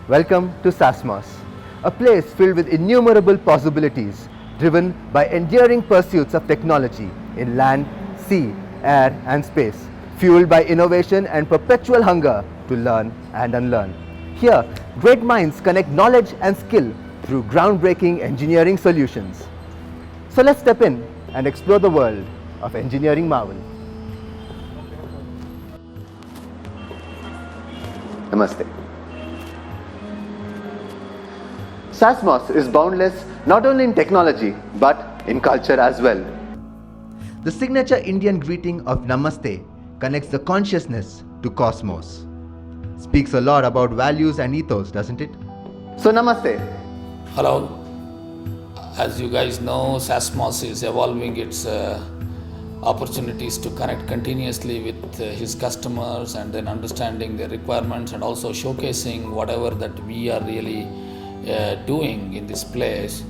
Welcome to SASMOS, a place filled with innumerable possibilities, driven by enduring pursuits of technology in land, sea, air and space, fueled by innovation and perpetual hunger to learn and unlearn. Here, great minds connect knowledge and skill through groundbreaking engineering solutions. So let's step in and explore the world of engineering marvel. Namaste. SASMOS is boundless not only in technology but in culture as well. The signature Indian greeting of Namaste connects the consciousness to cosmos. Speaks a lot about values and ethos, doesn't it? So Namaste. Hello. As you guys know, SASMOS is evolving its opportunities to connect continuously with his customers and then understanding their requirements and also showcasing whatever that we are really doing in this place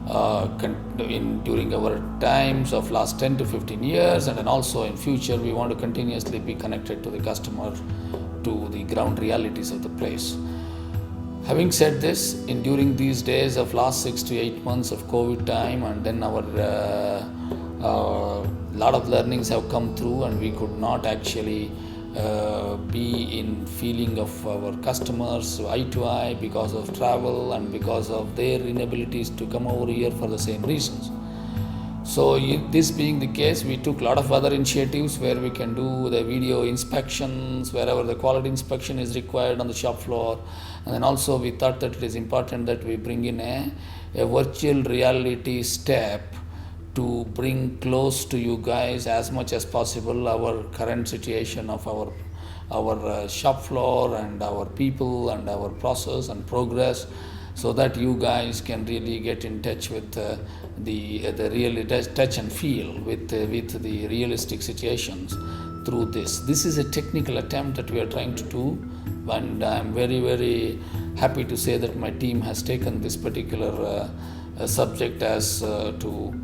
during our times of last 10 to 15 years, and then also in future we want to continuously be connected to the customer, to the ground realities of the place. Having said this, during these days of last 6 to 8 months of COVID time, and then our lot of learnings have come through, and we could not actually be in feeling of our customers eye to eye because of travel and because of their inabilities to come over here for the same reasons. So this being the case, we took a lot of other initiatives where we can do the video inspections wherever the quality inspection is required on the shop floor, and then also we thought that it is important that we bring in a virtual reality step to bring close to you guys as much as possible our current situation of our shop floor and our people and our process and progress, so that you guys can really get in touch with the real touch and feel with the realistic situations through this. This is a technical attempt that we are trying to do, and I'm very, very happy to say that my team has taken this particular subject as to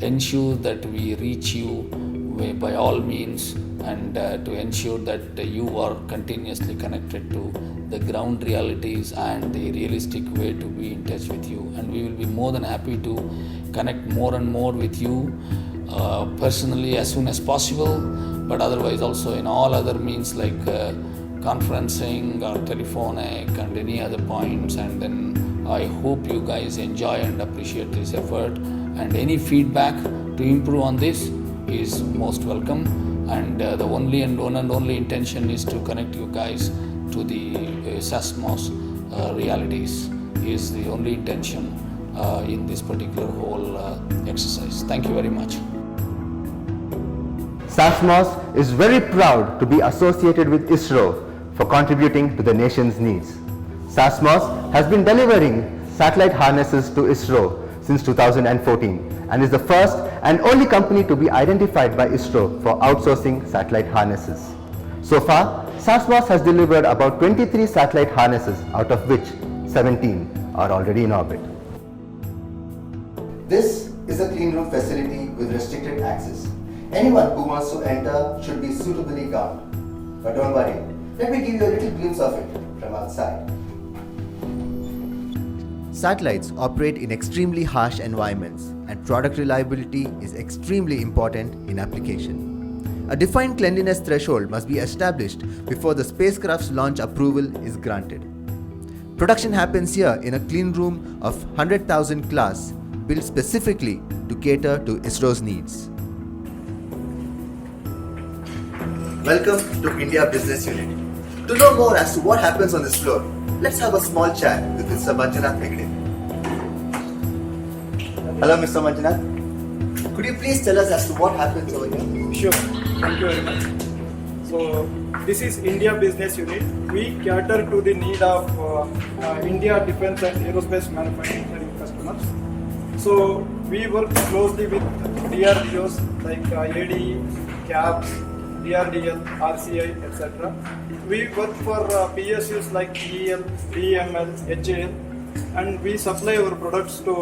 ensure that we reach you by all means, and to ensure that you are continuously connected to the ground realities and the realistic way to be in touch with you. And we will be more than happy to connect more and more with you personally as soon as possible, but otherwise also in all other means like conferencing or telephonic and any other points. And then I hope you guys enjoy and appreciate this effort, and any feedback to improve on this is most welcome. And the only and one and only intention is to connect you guys to the SASMOS realities is the only intention in this particular whole exercise. Thank you very much. SASMOS is very proud to be associated with ISRO for contributing to the nation's needs. SASMOS has been delivering satellite harnesses to ISRO since 2014 and is the first and only company to be identified by ISRO for outsourcing satellite harnesses. So far, SASMOS has delivered about 23 satellite harnesses, out of which 17 are already in orbit. This is a clean room facility with restricted access. Anyone who wants to enter should be suitably guarded. But don't worry, let me give you a little glimpse of it from outside. Satellites operate in extremely harsh environments, and product reliability is extremely important in application. A defined cleanliness threshold must be established before the spacecraft's launch approval is granted. Production happens here in a clean room of 100,000 class, built specifically to cater to ISRO's needs. Welcome to India Business Unit. To know more as to what happens on this floor, let's have a small chat with Mr. Manjunath Hegde. Hello, Mr. Manjunath. Could you please tell us as to what happens over here? Sure. Thank you very much. So, this is India Business Unit. We cater to the need of India defense and aerospace manufacturing customers. So, we work closely with DRDOs like ADE, CAPS, DRDL, RCI, etc. We work for PSUs like EL, DML, HAL, and we supply our products to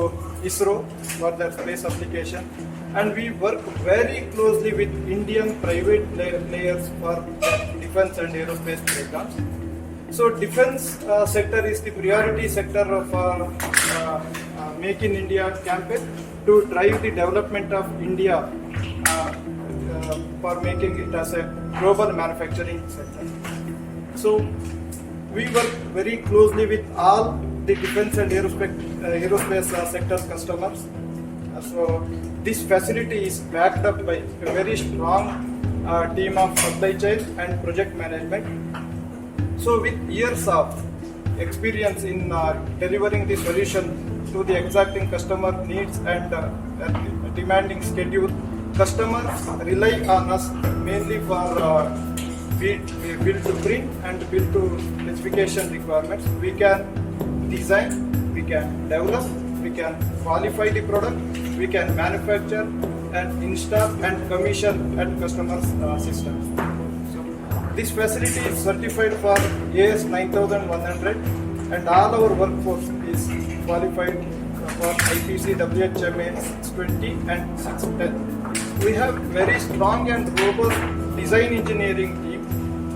ISRO for their space application. And we work very closely with Indian private players for defense and aerospace programs. So defense sector is the priority sector of Make in India campaign to drive the development of India for making it as a global manufacturing sector. So we work very closely with all the defense and aerospace sector customers. So this facility is backed up by a very strong team of supply chain and project management. So with years of experience in delivering the solution to the exacting customer needs and demanding schedule, customers rely on us mainly for build to print and build to specification requirements. We can design, we can develop, we can qualify the product, we can manufacture and install and commission at customers' systems. So this facility is certified for AS 9100 and all our workforce is qualified for IPC WHMA 620 and 610. We have very strong and robust design engineering team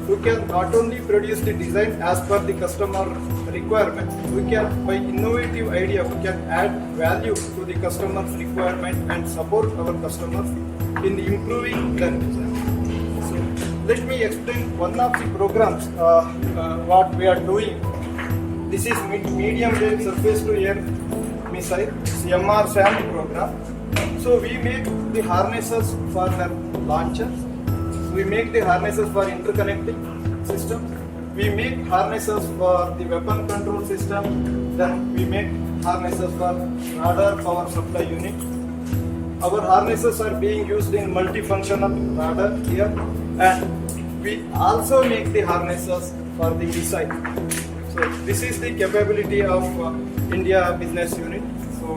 who can not only produce the design as per the customer requirement, we can, by innovative idea, we can add value to the customer's requirement and support our customers in improving their design. So let me explain one of the programs what we are doing. This is medium range surface to air missile, it's MRSAM program. So we make the harnesses for the launchers, we make the harnesses for interconnecting system, we make harnesses for the weapon control system, then we make harnesses for radar power supply unit. Our harnesses are being used in multifunctional radar here, and we also make the harnesses for the missile. So this is the capability of India business unit. So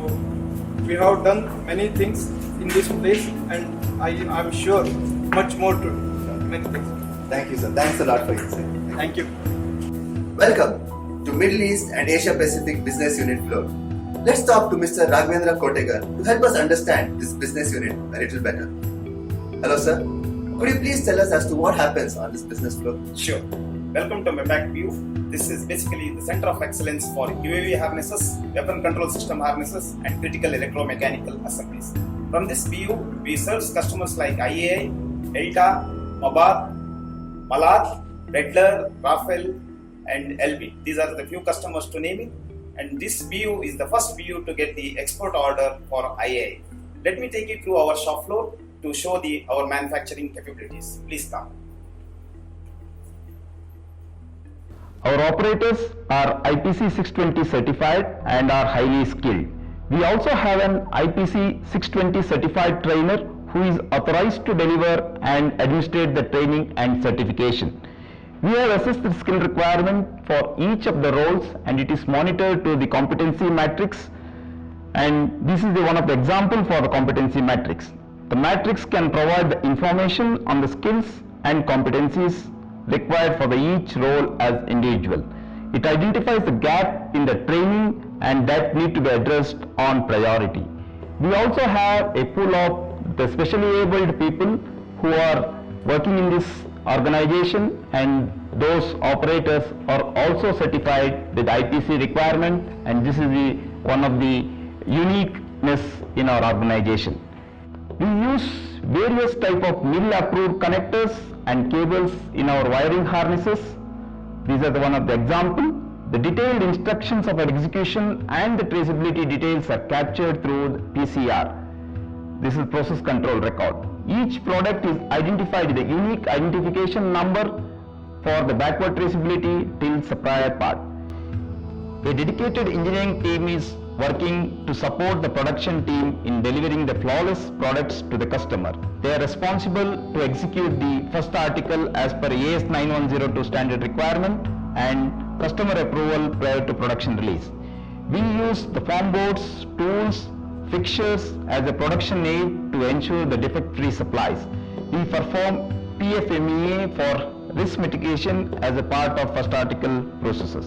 we have done many things in this place, and I am sure much more to do. Many things. Thank you, sir. Thanks a lot for your insight. Thank you. Welcome to Middle East and Asia Pacific Business Unit Floor. Let's talk to Mr. Raghavendra Kotegar to help us understand this business unit a little better. Hello, sir. Could you please tell us as to what happens on this business floor? Sure. Welcome to MAPAC view. This is basically the center of excellence for UAV harnesses, weapon control system harnesses, and critical electromechanical assemblies. From this view, we serve customers like IAI, ELTA, Mabar, Malad, Redler, Rafael, and LB. These are the few customers to name it. And this view is the first view to get the export order for IAI. Let me take you through our shop floor to show our manufacturing capabilities. Please come. Our operators are IPC 620 certified and are highly skilled. We also have an IPC 620 certified trainer who is authorized to deliver and administrate the training and certification. We have assessed the skill requirement for each of the roles, and it is monitored to the competency matrix, and this is one of the example for the competency matrix. The matrix can provide the information on the skills and competencies required for each role as individual. It identifies the gap in the training and that need to be addressed on priority. We also have a pool of the specially abled people who are working in this organization, and those operators are also certified with IPC requirement, and this is one of the uniqueness in our organization. We use various type of mill approved connectors and cables in our wiring harnesses. These are one of the example. The detailed instructions of our execution and the traceability details are captured through the PCR. This is process control record. Each product is identified with a unique identification number for the backward traceability till supplier part. A dedicated engineering team is working to support the production team in delivering the flawless products to the customer. They are responsible to execute the first article as per AS 9102 standard requirement and customer approval prior to production release. We use the form boards, tools, fixtures as a production aid to ensure the defect-free supplies. We perform PFMEA for risk mitigation as a part of first article processes.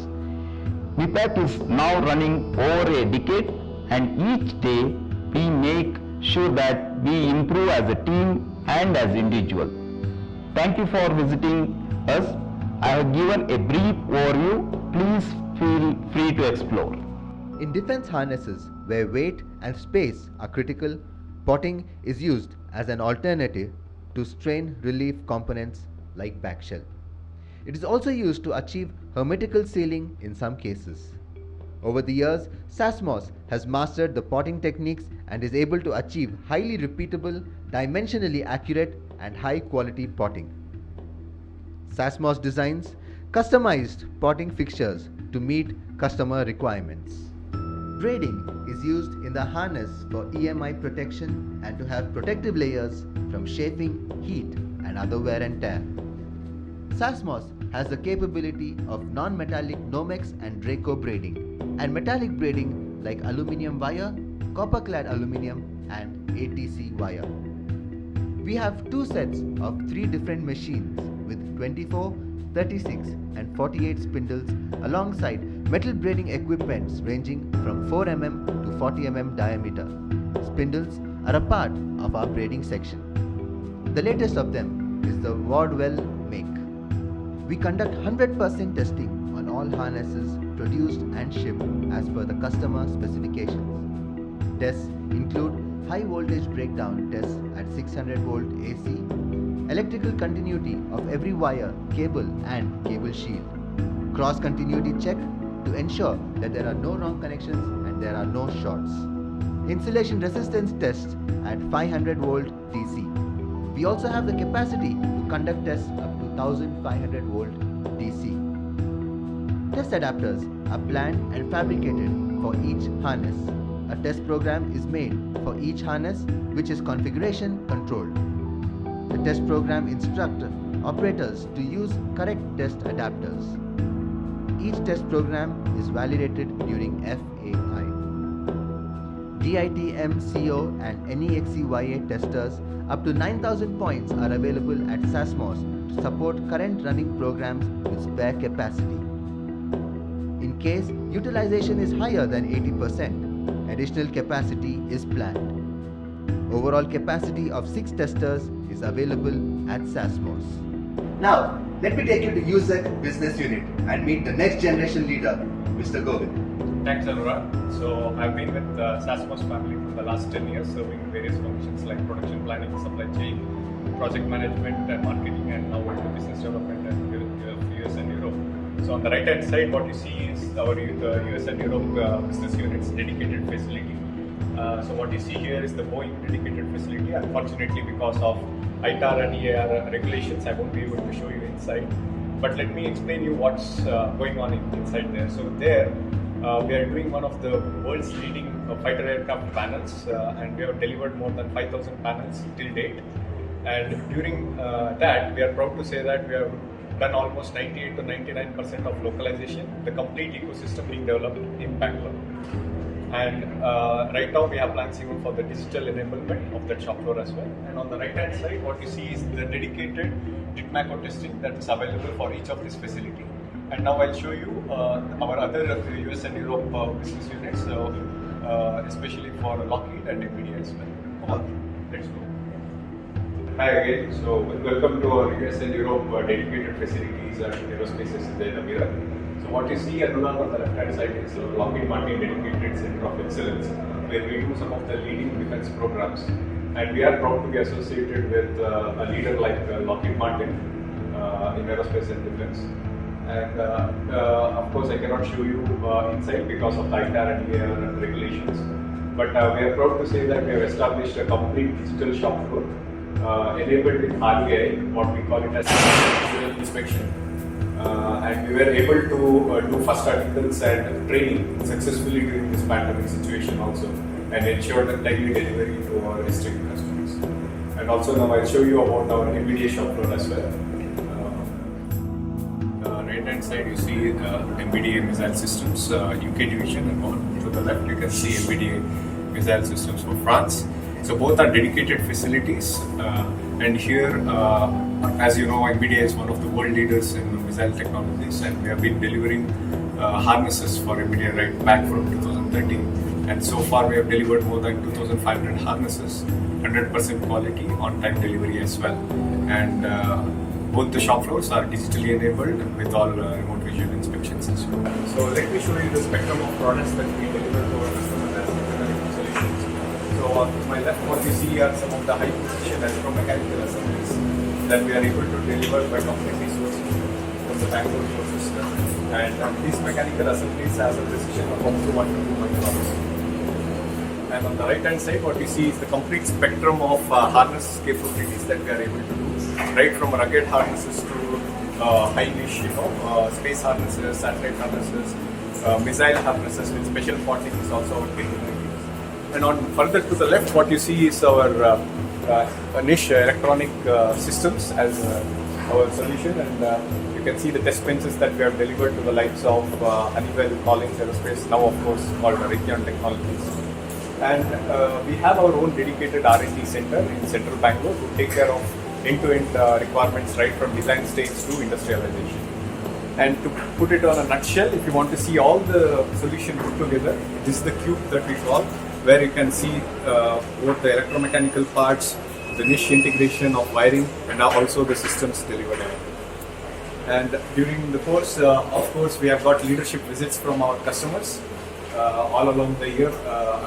VPAC is now running over a decade, and each day we make sure that we improve as a team and as individual. Thank you for visiting us. I have given a brief overview. Please feel free to explore. In defense harnesses where weight and space are critical, potting is used as an alternative to strain relief components like backshell. It is also used to achieve hermetical sealing in some cases. Over the years, SASMOS has mastered the potting techniques and is able to achieve highly repeatable, dimensionally accurate and high quality potting. SASMOS designs customized potting fixtures to meet customer requirements. Braiding is used in the harness for EMI protection and to have protective layers from chafing, heat and other wear and tear. SASMOS has the capability of non-metallic Nomex and Draco braiding and metallic braiding like aluminium wire, copper-clad aluminium and ATC wire. We have two sets of 3 different machines with 24, 36 and 48 spindles alongside metal braiding equipments ranging from 4 mm to 40 mm diameter. Spindles are a part of our braiding section. The latest of them is the Wardwell make. We conduct 100% testing on all harnesses produced and shipped as per the customer specifications. Tests include high voltage breakdown tests at 600 volt AC, electrical continuity of every wire, cable and cable shield, cross continuity check to ensure that there are no wrong connections and there are no shorts, insulation resistance tests at 500 volt DC. We also have the capacity to conduct tests up to 1500 volt DC. Test adapters are planned and fabricated for each harness. A test program is made for each harness which is configuration controlled. The test program instructs operators to use correct test adapters. Each test program is validated during FAI. DITM CO and NEXCYA testers up to 9000 points are available at SASMOS to support current running programs with spare capacity. In case utilization is higher than 80%, additional capacity is planned. Overall capacity of 6 testers is available at SASMOS. Now, let me take you to USEC business unit and meet the next generation leader, Mr. Govind. Thanks, Anurag. So I've been with SASMOS family for the last 10 years, serving various functions like production planning, supply chain, project management and marketing, and now into business development and US and Europe. So on the right hand side, what you see is our US and Europe business unit's dedicated facility. So what you see here is the Boeing dedicated facility. Unfortunately, because of ITAR and EAR regulations, I won't be able to show you inside. But let me explain you what's going on inside there. So there, we are doing one of the world's leading fighter aircraft panels, and we have delivered more than 5,000 panels till date. And during that, we are proud to say that we have done almost 98 to 99% of localization, the complete ecosystem being developed in Bangalore. And right now we have plans even for the digital enablement of that shop floor as well. And on the right hand side, what you see is the dedicated DITMACO testing that is available for each of these facility. And now I'll show you our other US and Europe business units, especially for Lockheed and NVIDIA as well. Let's go. Hi again. So welcome to our US and Europe dedicated facilities at Aerospaces in the Namira. So what you see Anurag on the left hand side is our Lockheed Martin dedicated center of excellence, where we do some of the leading defense programs. And we are proud to be associated with a leader like Lockheed Martin in aerospace and defense. And of course, I cannot show you inside because of the ITAR and EAR regulations. But we are proud to say that we have established a complete digital shop floor enabled with RVI, what we call it as visual inspection. And we were able to do first articles and training successfully during this pandemic situation also, and ensure the timely delivery to our district customers. And also now I'll show you about our NVIDIA shop floor as well. Right hand side you see NVIDIA missile systems UK division, and on to the left you can see NVIDIA missile systems for France. So both are dedicated facilities, and here, as you know, NVIDIA is one of the world leaders in missile technologies, and we have been delivering harnesses for NVIDIA right back from 2013. And so far, we have delivered more than 2,500 harnesses, 100% quality, on-time delivery as well. And both the shop floors are digitally enabled with all remote visual inspections as well. So let me show you the spectrum of products that we deliver to our customers as interconnected solutions. So on my left, what you see are some of the high precision electromechanical assemblies that we are able to deliver by completely sourcing from the Bangalore source system. And these mechanical assemblies have a precision of up to 1 to 2 microns. And on the right hand side, what you see is the complete spectrum of harness capabilities that we are able to do, right from rugged harnesses to high niche, space harnesses, satellite harnesses, missile harnesses with special potting is also our capabilities. And on further to the left, what you see is our niche electronic systems as our solution, and you can see the test benches that we have delivered to the likes of Honeywell, Collins Aerospace, now of course called Raytheon Technologies. And we have our own dedicated R&D center in central Bangalore to take care of end-to-end requirements right from design stage to industrialization. And to put it on a nutshell, if you want to see all the solution put together, this is the cube that we call, where you can see both the electromechanical parts, the niche integration of wiring, and also the systems delivered. And during the course, of course, we have got leadership visits from our customers all along the year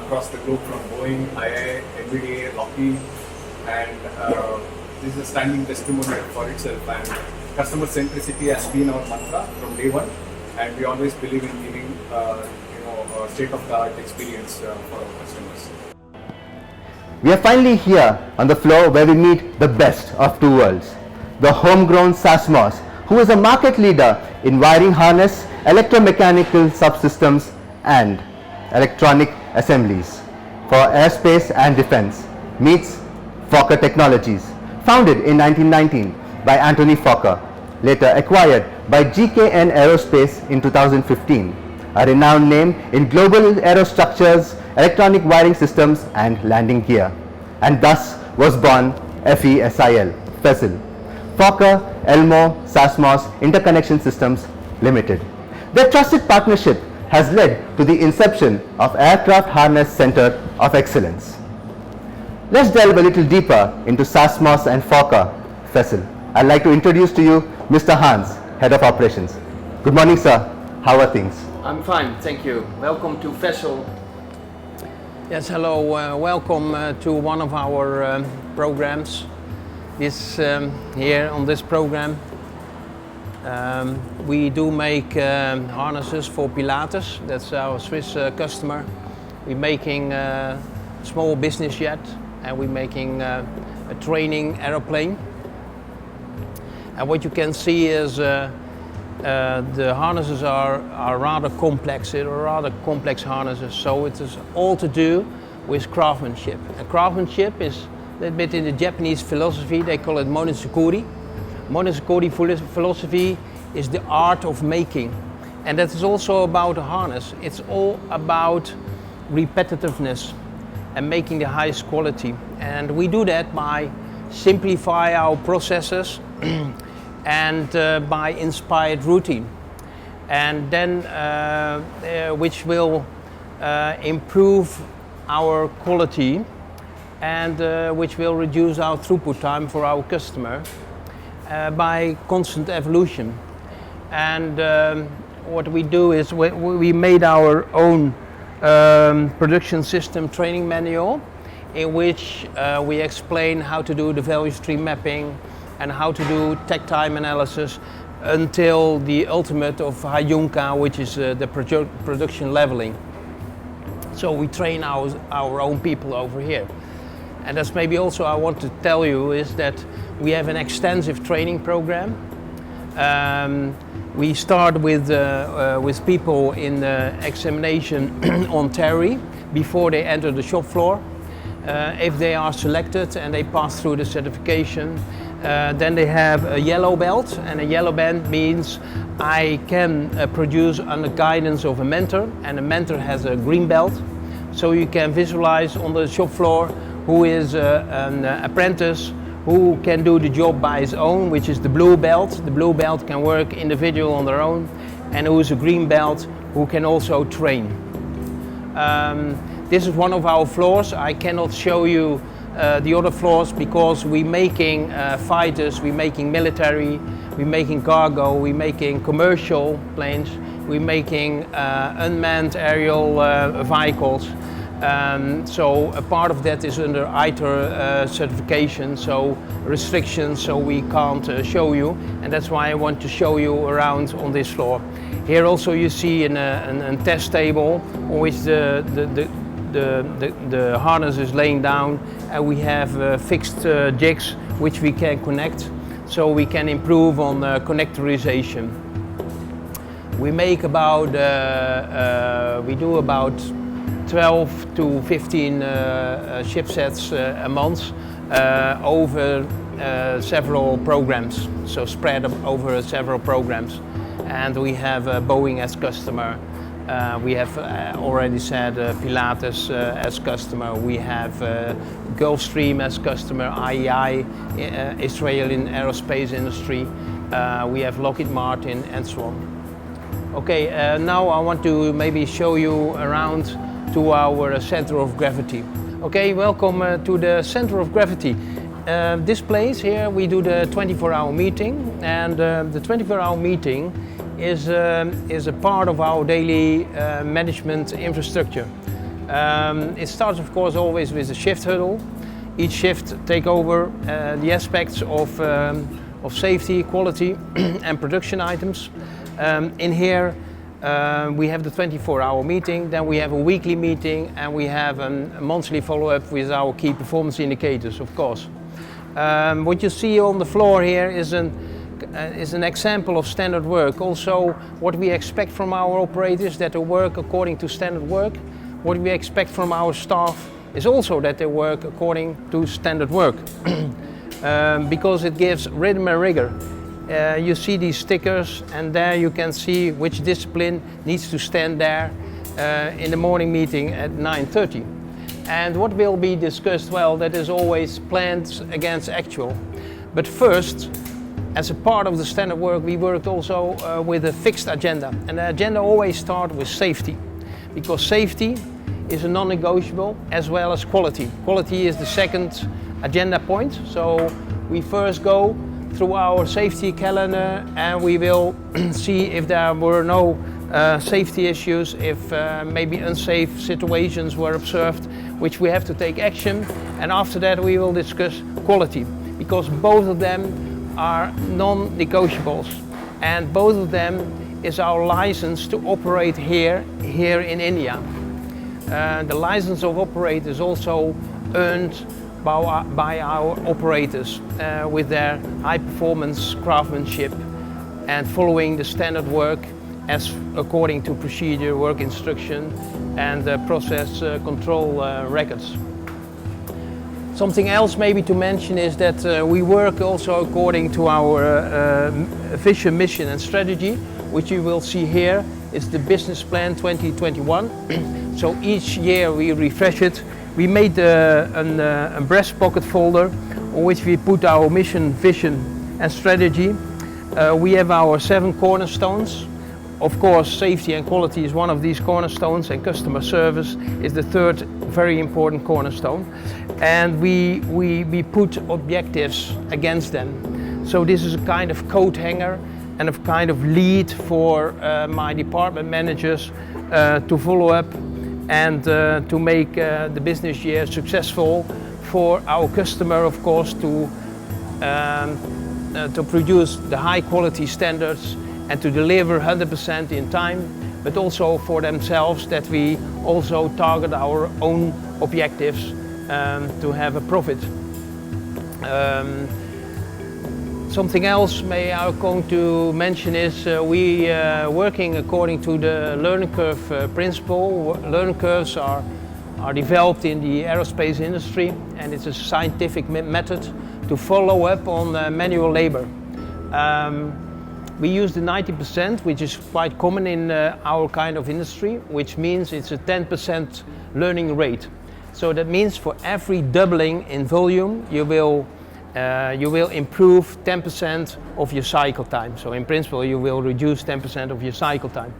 across the globe, from Boeing, IA, NVIDIA, Lockheed, and this is a standing testimonial for itself. And customer centricity has been our mantra from day one, and we always believe in giving a state-of-the-art experience for our customers. We are finally here on the floor where we meet the best of two worlds. The homegrown SASMOS, who is a market leader in wiring harness, electromechanical subsystems and electronic assemblies for aerospace and defense, meets Fokker Technologies, founded in 1919 by Anthony Fokker, later acquired by GKN Aerospace in 2015, a renowned name in global aerostructures, electronic wiring systems and landing gear. And thus was born FESIL, FESIL, Fokker Elmo SASMOS Interconnection Systems Limited. Their trusted partnership has led to the inception of Aircraft Harness Center of Excellence. Let's delve a little deeper into SASMOS and Fokker FESIL. I'd like to introduce to you Mr. Hans, Head of Operations. Good morning, sir. How are things? I'm fine, thank you. Welcome to FESIL. Yes, hello. Welcome to one of our programs. Here on this program, we do make harnesses for Pilatus. That's our Swiss customer. We're making a small business jet, and we're making a training aeroplane. And what you can see is the harnesses are rather complex. They're rather complex harnesses, so it is all to do with craftsmanship. And craftsmanship is a little bit in the Japanese philosophy. They call it monosekuri. Monosekuri philosophy is the art of making, and that is also about a harness. It's all about repetitiveness and making the highest quality. And we do that by simplify our processes and by inspired routine, and then which will improve our quality and which will reduce our throughput time for our customer by constant evolution. And what we do is we made our own production system training manual, in which we explain how to do the value stream mapping and how to do takt time analysis until the ultimate of Hayunka, which is the production leveling. So we train our own people over here. And that's maybe also I want to tell you is that we have an extensive training program. We start with people in the examination on theory before they enter the shop floor. If they are selected and they pass through the certification, then they have a yellow belt, and a yellow belt means I can produce under guidance of a mentor, and a mentor has a green belt. so you can visualize on the shop floor who is an apprentice who can do the job by his own, which is the blue belt. The blue belt can work individual on their own, and who is a green belt who can also train. This is one of our floors. I cannot show you the other floors because we're making fighters, we're making military, we're making cargo, we're making commercial planes, we're making unmanned aerial vehicles. So a part of that is under ITER certification, so restrictions, so we can't show you, and that's why I want to show you around on this floor. Here also you see a test table on which the harness is laying down, and we have fixed jigs which we can connect, so we can improve on connectorization. We make about, we do about 12 to 15 chipsets a month over several programs, so spread over several programs. And we have Boeing as customer. We have already said Pilatus as customer. We have Gulfstream as customer, IEI, Israeli aerospace industry. We have Lockheed Martin and so on. Okay, now I want to maybe show you around to our center of gravity. Okay, welcome to the center of gravity. This place here we do the 24-hour meeting, and the 24-hour meeting is a part of our daily management infrastructure. It starts of course always with a shift huddle. Each shift take over the aspects of safety, quality and production items. In here we have the 24-hour meeting, then we have a weekly meeting, and we have a monthly follow-up with our key performance indicators, of course. What you see on the floor here is an example of standard work. Also, what we expect from our operators, that they work according to standard work. What we expect from our staff is also that they work according to standard work, because it gives rhythm and rigor. You see these stickers, and there you can see which discipline needs to stand there in the morning meeting at 9:30. And what will be discussed, well, that is always planned against actual. But first, as a part of the standard work, we worked also with a fixed agenda. And the agenda always starts with safety, because safety is a non-negotiable, as well as quality. Quality is the second agenda point. So we first go through our safety calendar, and we will see if there were no safety issues, if maybe unsafe situations were observed, which we have to take action. And after that we will discuss quality, because both of them are non-negotiables, and both of them is our license to operate here in India. The license of operate is also earned by our operators with their high performance craftsmanship and following the standard work as according to procedure, work instruction and process control records. Something else maybe to mention is that we work also according to our vision, mission and strategy, which you will see here. It's the business plan 2021. So each year we refresh it. We made a breast pocket folder on which we put our mission, vision and strategy. We have our 7 cornerstones. Of course, safety and quality is one of these cornerstones, and customer service is the third very important cornerstone. And we put objectives against them. So this is a kind of coat hanger and a kind of lead for my department managers to follow up and to make the business year successful for our customer, of course, to produce the high quality standards and to deliver 100% in time, but also for themselves that we also target our own objectives to have a profit. Something else I'm going to mention is we are working according to the learning curve principle. Learning curves are developed in the aerospace industry, and it's a scientific method to follow up on manual labor. We use the 90%, which is quite common in our kind of industry, which means it's a 10% learning rate. So that means for every doubling in volume, you will improve 10% of your cycle time. So in principle, you will reduce 10% of your cycle time.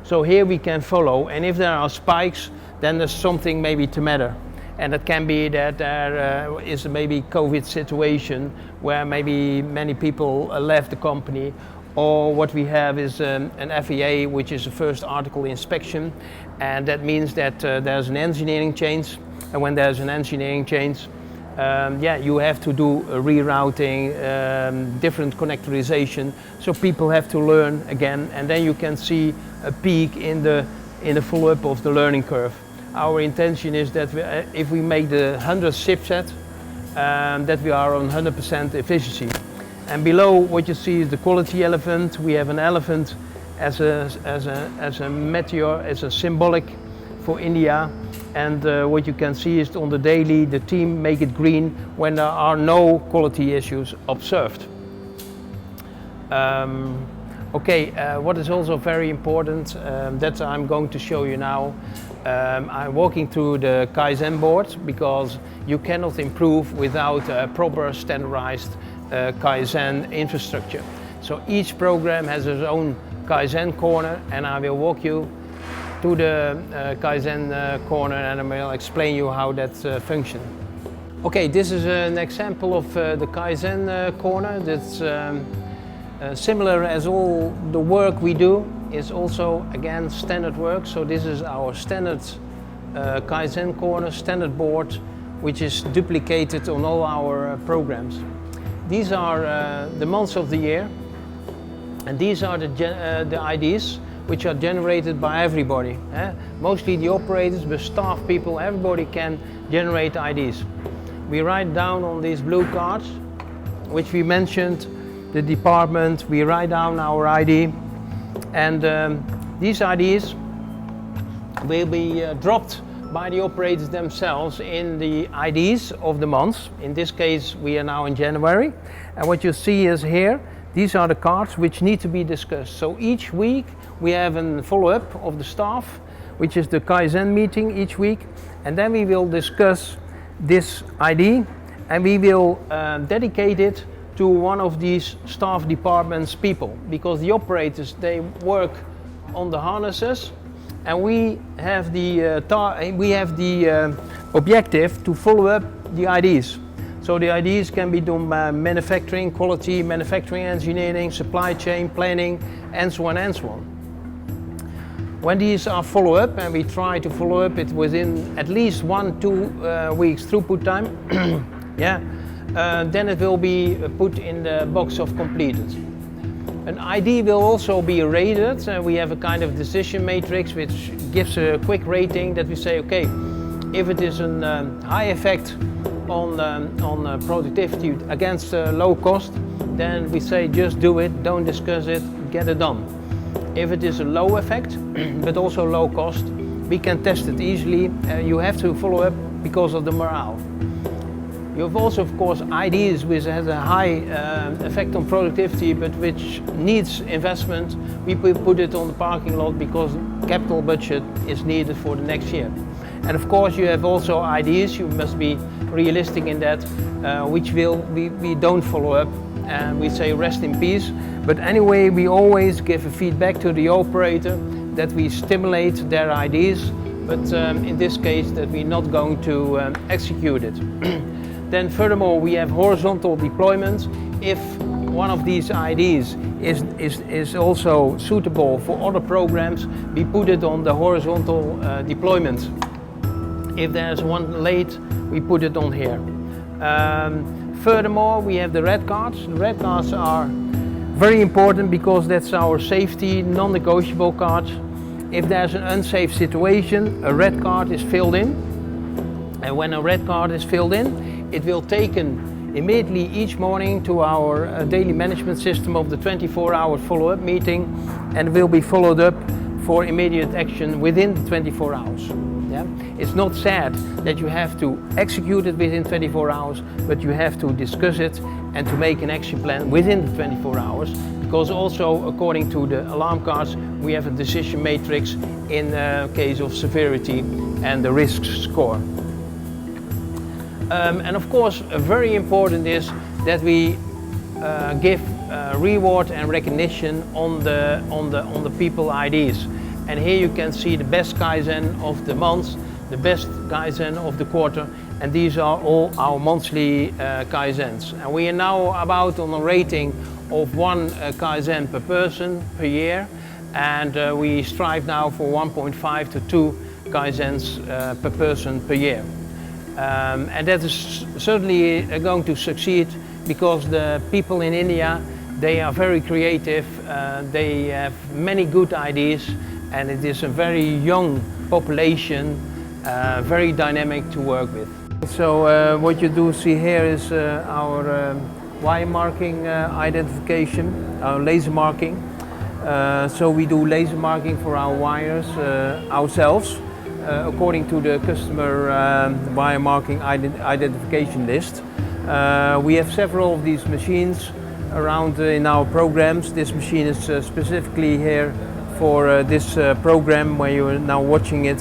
So here we can follow, and if there are spikes, then there's something maybe to matter. And it can be that there is maybe COVID situation where maybe many people left the company, or what we have is an FEA, which is a first article inspection, and that means that there's an engineering change, and when there's an engineering change, you have to do a rerouting, different connectorization, so people have to learn again, and then you can see a peak in the follow-up of the learning curve. Our intention is that if we make the 100th ship set, that we are on 100% efficiency. And below what you see is the quality elephant. We have an elephant as a meteor, as a symbolic for India. And what you can see is on the daily, the team make it green when there are no quality issues observed. What is also very important, that I'm going to show you now. I'm walking through the Kaizen board because you cannot improve without a proper standardized Kaizen infrastructure. So each program has its own Kaizen corner, and I will walk you to the Kaizen corner and I will explain you how that functions. Okay, this is an example of the Kaizen corner. That's similar as all the work we do is also again standard work. So this is our standard Kaizen corner, standard board, which is duplicated on all our programs. These are the months of the year, and these are the IDs which are generated by everybody. Mostly the operators, but staff people, everybody can generate IDs. We write down on these blue cards, which we mentioned, the department, we write down our ID, and these IDs will be dropped by the operators themselves in the IDs of the months. In this case, we are now in January, and what you see is here, these are the cards which need to be discussed. So each week we have a follow-up of the staff, which is the Kaizen meeting each week, and then we will discuss this ID, and we will dedicate it to one of these staff departments people, because the operators, they work on the harnesses, and we have the objective to follow up the IDs. So the IDs can be done by manufacturing, quality, manufacturing engineering, supply chain planning, and so on and so on. When these are follow up, and we try to follow up it within at least 1-2 weeks throughput time, then it will be put in the box of completed. An ID will also be rated. We have a kind of decision matrix which gives a quick rating that we say, okay, if it is a high effect on productivity against low cost, then we say just do it, don't discuss it, get it done. If it is a low effect, but also low cost, we can test it easily. You have to follow up because of the morale. You have also, of course, IDs which has a high effect on productivity, but which needs investment. We put it on the parking lot because capital budget is needed for the next year. And of course, you have also IDs, you must be realistic in that, which we don't follow up, and we say rest in peace. But anyway, we always give a feedback to the operator that we stimulate their IDs, but in this case that we're not going to execute it. Then furthermore, we have horizontal deployments. If one of these IDs is also suitable for other programs, we put it on the horizontal deployment. If there's one late, we put it on here. Furthermore, we have the red cards. The red cards are very important because that's our safety, non-negotiable cards. If there's an unsafe situation, a red card is filled in. And when a red card is filled in, it will taken immediately each morning to our daily management system of the 24-hour follow-up meeting, and will be followed up for immediate action within the 24 hours. Yeah? It's not said that you have to execute it within 24 hours, but you have to discuss it and to make an action plan within the 24 hours. Because also, according to the alarm cards, we have a decision matrix in case of severity and the risk score. And of course, very important is that we give reward and recognition on the people IDs. And here you can see the best Kaizen of the month, the best Kaizen of the quarter, and these are all our monthly Kaizens. And we are now about on a rating of 1 Kaizen per person per year, and we strive now for 1.5 to 2 Kaizens per person per year. And that is certainly going to succeed because the people in India, they are very creative, they have many good ideas, and it is a very young population, very dynamic to work with. So what you do see here is our wire marking identification, our laser marking. So we do laser marking for our wires ourselves, according to the customer wire marking identification list. We have several of these machines around in our programs. This machine is specifically here for this program where you are now watching it.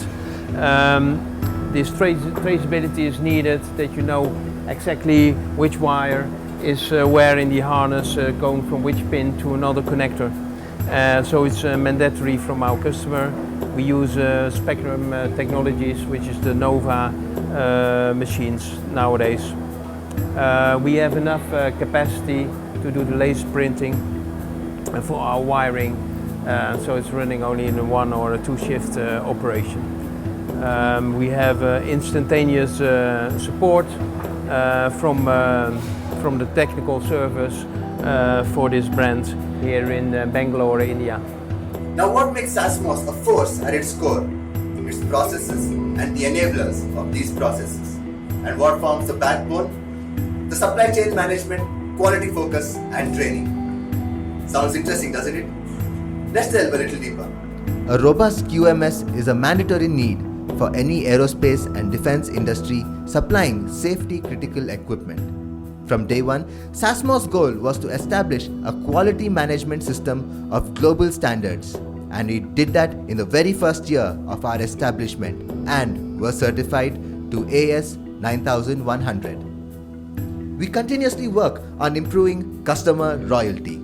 This traceability is needed, that you know exactly which wire is where in the harness, going from which pin to another connector. So it's mandatory from our customer. We use Spectrum Technologies, which is the Nova machines nowadays. We have enough capacity to do the laser printing for our wiring, so it's running only in a 1 or a 2 shift operation. We have instantaneous support from the technical service for this brand here in Bangalore, India. Now, what makes SASMOS a force at its core? Its processes and the enablers of these processes. And what forms the backbone? The supply chain management, quality focus and training. Sounds interesting, doesn't it? Let's delve a little deeper. A robust QMS is a mandatory need for any aerospace and defense industry supplying safety critical equipment. From day one, SASMOS' goal was to establish a quality management system of global standards, and we did that in the very first year of our establishment and were certified to AS 9100. We continuously work on improving customer loyalty.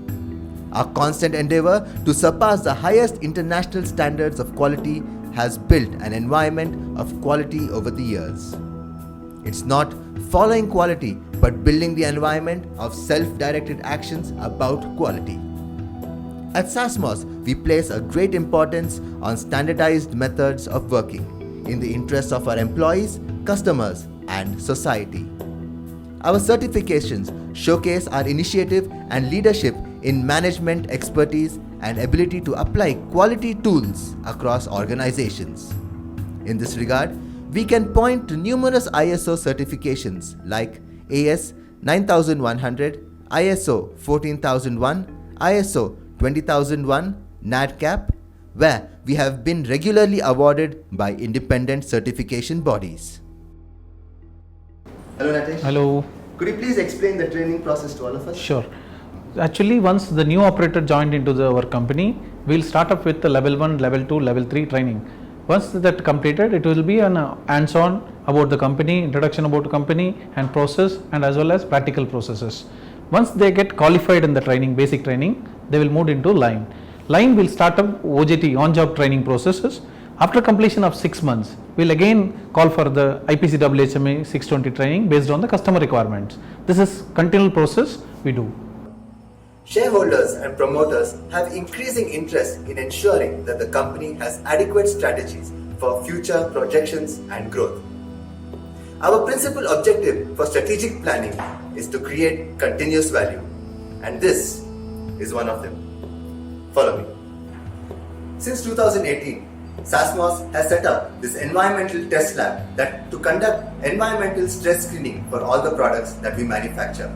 Our constant endeavor to surpass the highest international standards of quality has built an environment of quality over the years. It's not following quality, but building the environment of self-directed actions about quality. At SASMOS, we place a great importance on standardized methods of working in the interests of our employees, customers, and society. Our certifications showcase our initiative and leadership in management expertise and ability to apply quality tools across organizations. In this regard, we can point to numerous ISO certifications like AS 9100, ISO 14001, ISO 20001, NADCAP, where we have been regularly awarded by independent certification bodies. Hello Natesh. Hello. Could you please explain the training process to all of us? Sure. Actually, once the new operator joined into our company, we'll start up with the level 1, level 2, level 3 training. Once that completed, it will be an hands-on about the company, introduction about the company and process, and as well as practical processes. Once they get qualified in the training, basic training, they will move into line. Line will start up OJT, on-job training processes. After completion of 6 months, we'll again call for the IPC WHMA 620 training based on the customer requirements. This is continual process we do. Shareholders and promoters have increasing interest in ensuring that the company has adequate strategies for future projections and growth. Our principal objective for strategic planning is to create continuous value, and this is one of them. Follow me. Since 2018, SASMOS has set up this environmental test lab to conduct environmental stress screening for all the products that we manufacture.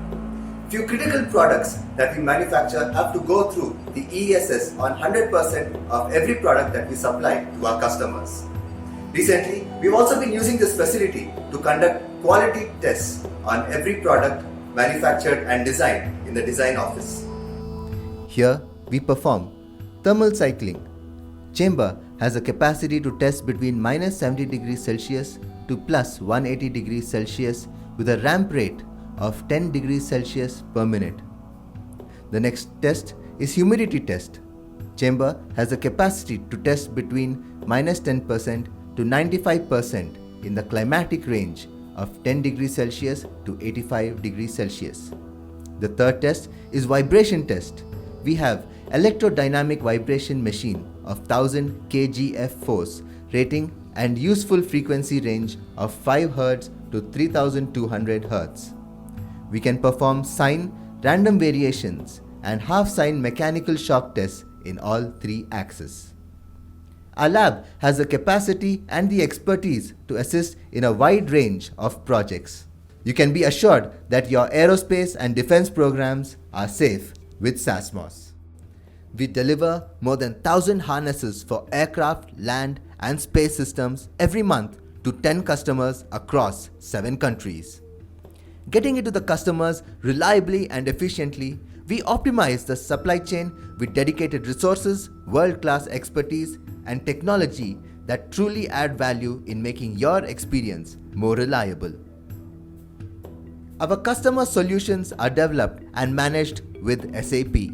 Few critical products that we manufacture have to go through the ESS on 100% of every product that we supply to our customers. Recently, we've also been using this facility to conduct quality tests on every product manufactured and designed in the design office. Here, we perform thermal cycling. Chamber has a capacity to test between minus 70 degrees Celsius to plus 180 degrees Celsius with a ramp rate of 10 degrees Celsius per minute. The next test is humidity test. Chamber has a capacity to test between minus 10% to 95% in the climatic range of 10 degrees Celsius to 85 degrees Celsius. The third test is vibration test. We have electrodynamic vibration machine of 1000 kgf force rating and useful frequency range of 5 Hz to 3200 Hz. We can perform sine, random variations and half sine mechanical shock tests in all 3 axes. Our lab has the capacity and the expertise to assist in a wide range of projects. You can be assured that your aerospace and defense programs are safe with SASMOS. We deliver more than 1,000 harnesses for aircraft, land and space systems every month to 10 customers across 7 countries. Getting it to the customers reliably and efficiently, we optimize the supply chain with dedicated resources, world-class expertise and technology that truly add value in making your experience more reliable. Our customer solutions are developed and managed with SAP.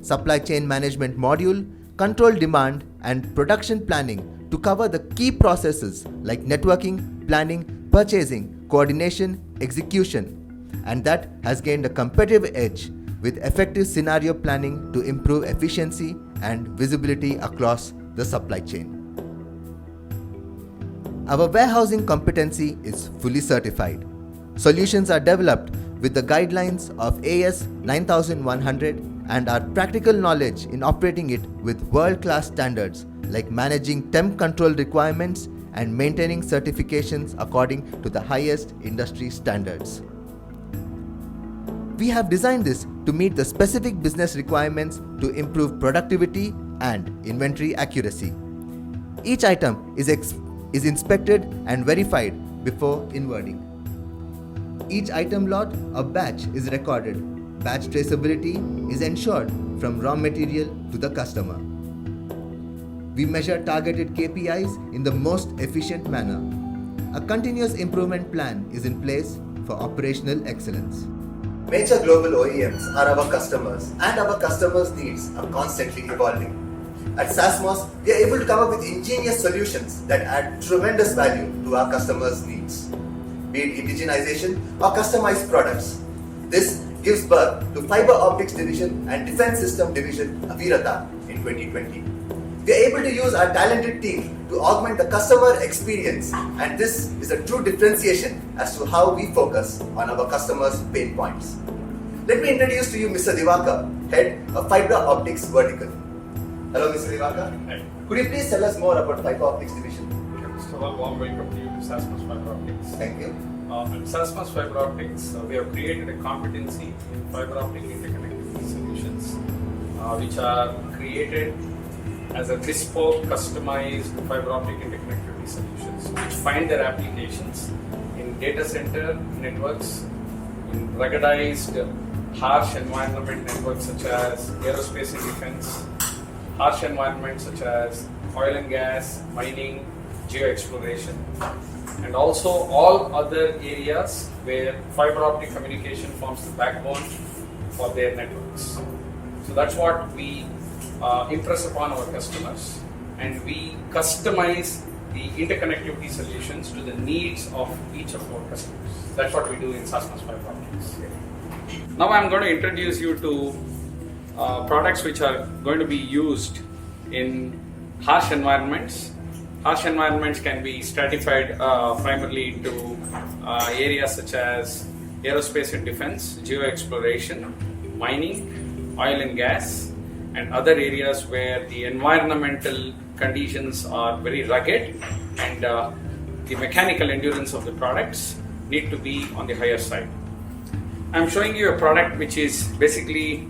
Supply chain management module, control demand and production planning to cover the key processes like networking, planning, purchasing, coordination, execution, and that has gained a competitive edge with effective scenario planning to improve efficiency and visibility across the supply chain. Our warehousing competency is fully certified. Solutions are developed with the guidelines of AS 9100 and our practical knowledge in operating it with world-class standards like managing temp control requirements and maintaining certifications according to the highest industry standards. We have designed this to meet the specific business requirements to improve productivity and inventory accuracy. Each item is inspected and verified before inwarding. Each item lot or batch is recorded. Batch traceability is ensured from raw material to the customer. We measure targeted KPIs in the most efficient manner. A continuous improvement plan is in place for operational excellence. Major global OEMs are our customers and our customers' needs are constantly evolving. At SASMOS, we are able to come up with ingenious solutions that add tremendous value to our customers' needs. Be it indigenization or customized products. This gives birth to Fiber Optics Division and Defense System Division Avirata in 2020. We are able to use our talented team to augment the customer experience, and this is a true differentiation as to how we focus on our customers' pain points. Let me introduce to you Mr. Divakar, Head of Fiber Optics Vertical. Hello Mr. Divakar. Hi. Could you please tell us more about Fiber Optics Division? So, a warm welcome to you to SASMOS Fiber Optics. Thank you. At SASMOS Fiber Optics, we have created a competency in fiber optic interconnectivity solutions, which are created as a bespoke, customized fiber optic interconnectivity solutions, which find their applications in data center networks, in ruggedized, harsh environment networks such as aerospace and defense, harsh environments such as oil and gas, mining, geo-exploration, and also all other areas where fiber optic communication forms the backbone for their networks. So that's what we impress upon our customers, and we customize the interconnectivity solutions to the needs of each of our customers. That's what we do in SASMOS Fiber Optics. Now I'm going to introduce you to products which are going to be used in harsh environments. Harsh environments can be stratified primarily into areas such as aerospace and defense, geo-exploration, mining, oil and gas, and other areas where the environmental conditions are very rugged and the mechanical endurance of the products need to be on the higher side. I'm showing you a product which is basically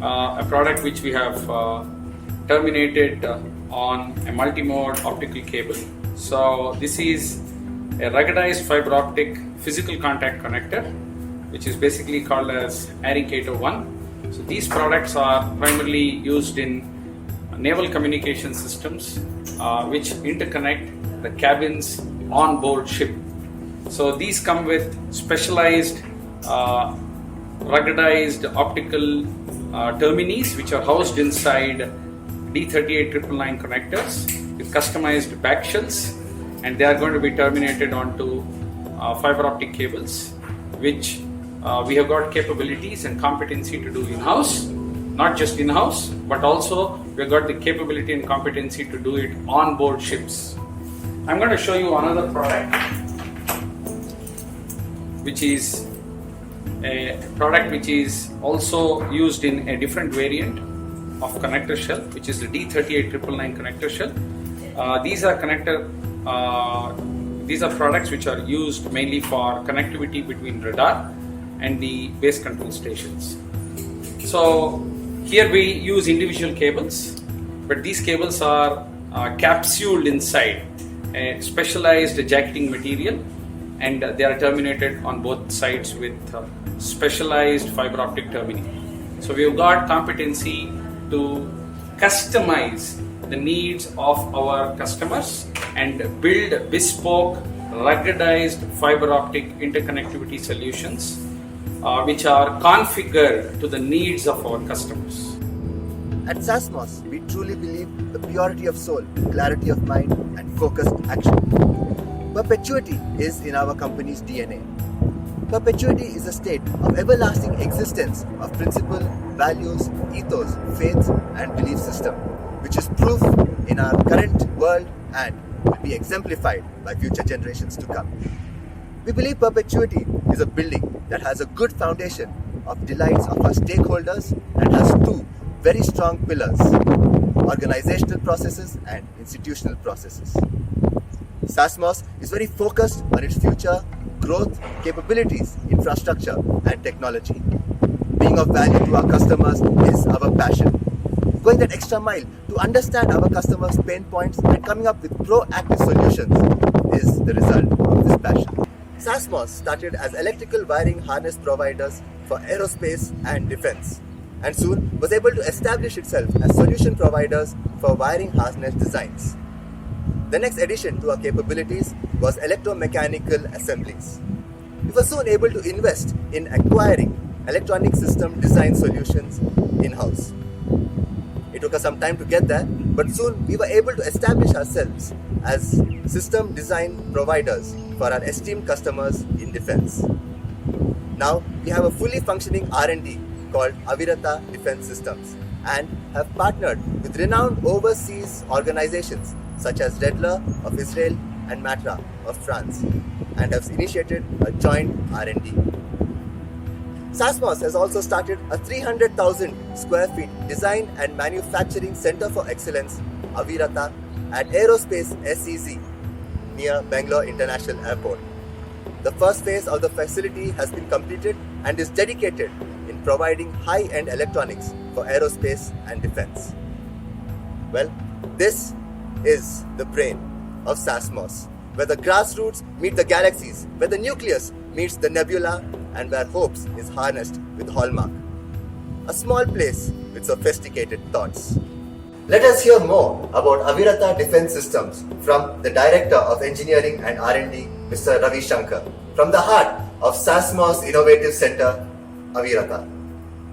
a product which we have terminated on a multi-mode optical cable. So this is a ruggedized fiber optic physical contact connector, which is basically called as Aricato 1. So these products are primarily used in naval communication systems, which interconnect the cabins on board ship. So these come with specialized ruggedized optical terminis, which are housed inside D38 connectors with customized back shells, and they are going to be terminated onto fiber optic cables, which we have got capabilities and competency to do in-house. Not just in-house, but also we have got the capability and competency to do it on board ships. I'm going to show you another product, which is a product which is also used in a different variant of connector shell, which is the D38 connector shell. These are products which are used mainly for connectivity between radar and the base control stations. So here we use individual cables, but these cables are capsuled inside a specialized jacketing material, and they are terminated on both sides with specialized fiber optic termini. So we've got competency to customize the needs of our customers and build bespoke ruggedized fiber optic interconnectivity solutions which are configured to the needs of our customers. At SASMOS, we truly believe the purity of soul, clarity of mind, and focused action. Perpetuity is in our company's DNA. Perpetuity is a state of everlasting existence of principle, values, ethos, faith, and belief system, which is proof in our current world and will be exemplified by future generations to come. We believe perpetuity is a building that has a good foundation of delights of our stakeholders and has two very strong pillars: organizational processes and institutional processes. SASMOS is very focused on its future growth, capabilities, infrastructure, and technology. Being of value to our customers is our passion. Going that extra mile to understand our customers' pain points and coming up with proactive solutions is the result of this passion. SASMOS started as electrical wiring harness providers for aerospace and defense, and soon was able to establish itself as solution providers for wiring harness designs. The next addition to our capabilities was electromechanical assemblies. We were soon able to invest in acquiring electronic system design solutions in-house. It took us some time to get there, but soon we were able to establish ourselves as system design providers for our esteemed customers in defense. Now we have a fully functioning R&D called Avirata Defense Systems and have partnered with renowned overseas organizations such as Redler of Israel and Matra of France, and have initiated a joint R&D. SASMOS has also started a 300,000 square feet design and manufacturing center for excellence, Avirata, at Aerospace SEZ near Bangalore International Airport. The first phase of the facility has been completed and is dedicated in providing high-end electronics for aerospace and defense. Well, this is the brain of SASMOS, where the grassroots meet the galaxies, where the nucleus meets the nebula, and where hopes is harnessed with hallmark. A small place with sophisticated thoughts. Let us hear more about Avirata Defense Systems from the Director of Engineering and R&D, Mr. Ravi Shankar, from the heart of SASMOS Innovative Center, Avirata.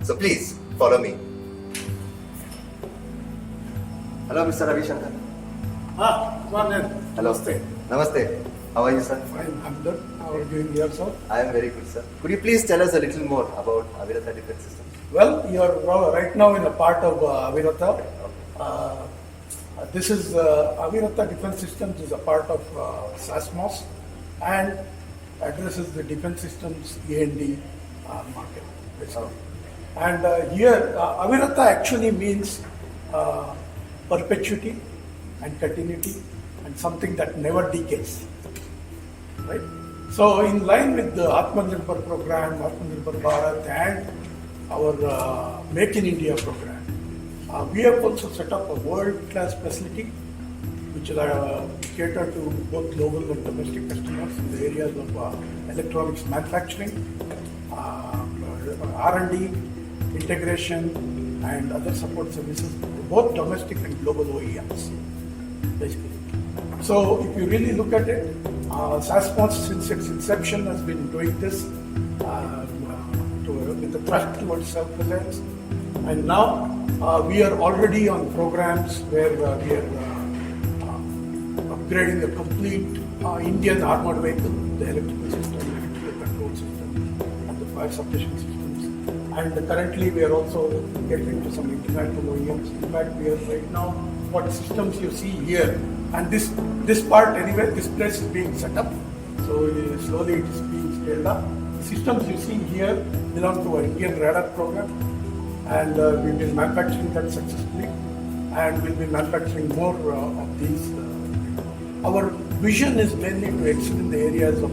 So please follow me. Hello, Mr. Ravi Shankar. Come on in. Hello. Namaste. Namaste. How are you, sir? Fine, I'm good. How are you doing here, sir? I am very good, sir. Could you please tell us a little more about Avirata Defense Systems? Well, you're right now in a part of Avirata. This is Avirata Defense Systems is a part of SASMOS and addresses the defense systems E&D market, basically. And here, Avirata actually means perpetuity and continuity and something that never decays, right? So in line with the Atmanirbhar program, Atmanirbhar Bharat and our Make in India program, we have also set up a world-class facility which which cater to both global and domestic customers in the areas of electronics manufacturing, R&D, integration, and other support services to both domestic and global OEMs, basically. So if you really look at it, SASMOS since its inception has been doing this with a thrust towards self-reliance, and now we are already on programs where we are upgrading the complete Indian armored vehicle, the electrical system, electrical control system, and the fire suppression systems. And currently we are also getting into some international OEMs. In fact, we are right now, what systems you see here, and this part anyway, this place is being set up. So slowly it is being scaled up. The systems you see here belong to our Indian radar program, and we've been manufacturing that successfully, and we'll be manufacturing more of these. Our vision is mainly to excel in the areas of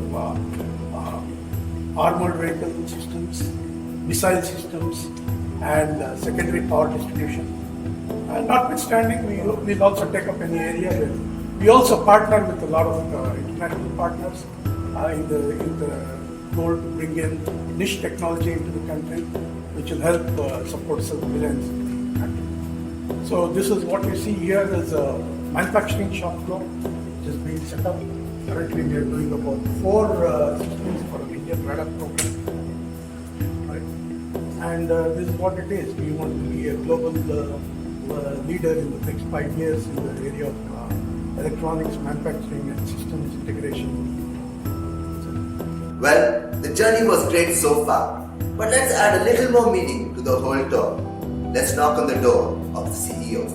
armored vehicle systems, missile systems, and secondary power distribution. And notwithstanding, we'll also take up any area where we also partner with a lot of international partners in the goal to bring in niche technology into the country, which will help support self-reliance in the country. So this is what you see here is a manufacturing shop floor, which is being set up. Currently, we are doing about 4 systems for an Indian radar program. And this is what it is. We want to be a global leader in the next 5 years in the area of electronics, manufacturing, and systems integration. Well, the journey was great so far, but let's add a little more meaning to the whole tour. Let's knock on the door of the CEO.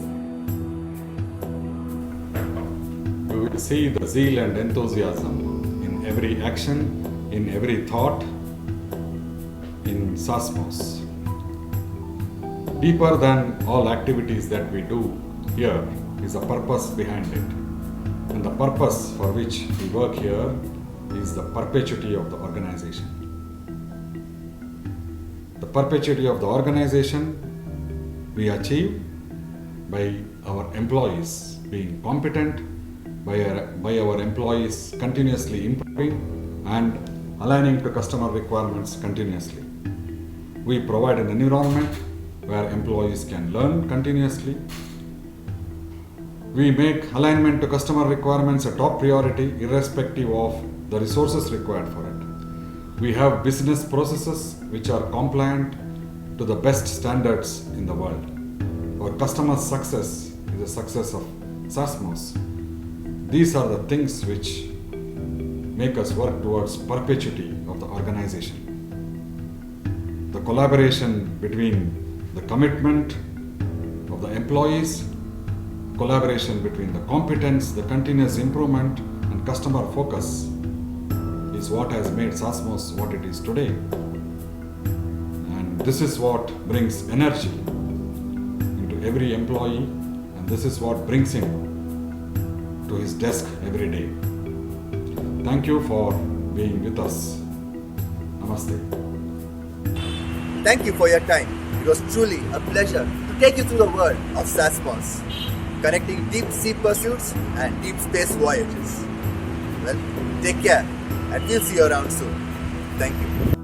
You will see the zeal and enthusiasm in every action, in every thought, in SASMOS. Deeper than all activities that we do here is a purpose behind it. And the purpose for which we work here is the perpetuity of the organization. The perpetuity of the organization we achieve by our employees being competent, by our employees continuously improving and aligning to customer requirements continuously. We provide an environment where employees can learn continuously. We make alignment to customer requirements a top priority irrespective of the resources required for it. We have business processes which are compliant to the best standards in the world. Our customer success is the success of SASMOS. These are the things which make us work towards perpetuity of the organization. The collaboration between the commitment of the employees, collaboration between the competence, the continuous improvement, and customer focus is what has made SASMOS what it is today. And this is what brings energy into every employee, and this is what brings him to his desk every day. Thank you for being with us. Namaste. Thank you for your time. It was truly a pleasure to take you through the world of SASMOS, connecting deep sea pursuits and deep space voyages. Well, take care and we'll see you around soon. Thank you.